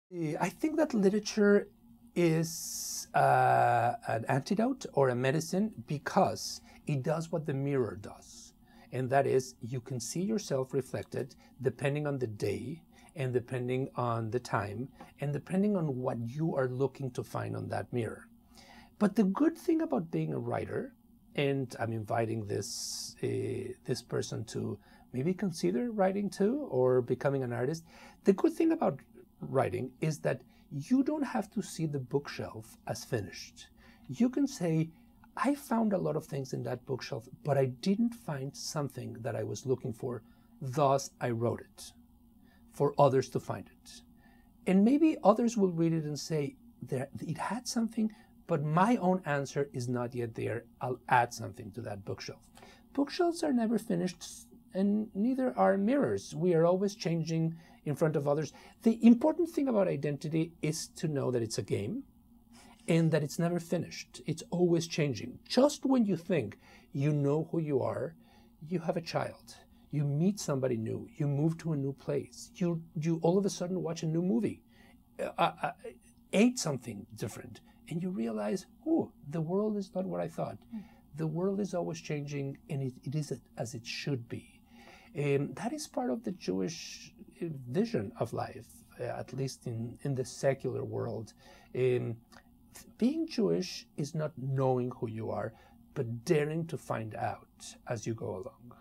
I think that literature is an antidote or a medicine because it does what the mirror does. And that is, you can see yourself reflected depending on the day and depending on the time and depending on what you are looking to find on that mirror. But the good thing about being a writer, and I'm inviting this person to maybe consider writing too or becoming an artist. The good thing about writing is that you don't have to see the bookshelf as finished. You can say, I found a lot of things in that bookshelf, but I didn't find something that I was looking for. Thus, I wrote it for others to find it. And maybe others will read it and say, it had something, but my own answer is not yet there. I'll add something to that bookshelf. Bookshelves are never finished, and neither are mirrors. We are always changing in front of others. The important thing about identity is to know that it's a game and that it's never finished. It's always changing. Just when you think you know who you are, you have a child, you meet somebody new, you move to a new place, you all of a sudden watch a new movie, ate something different, and you realize, oh, the world is not what I thought. The world is always changing, and it is as it should be. That is part of the Jewish vision of life, at least in the secular world. Being Jewish is not knowing who you are, but daring to find out as you go along.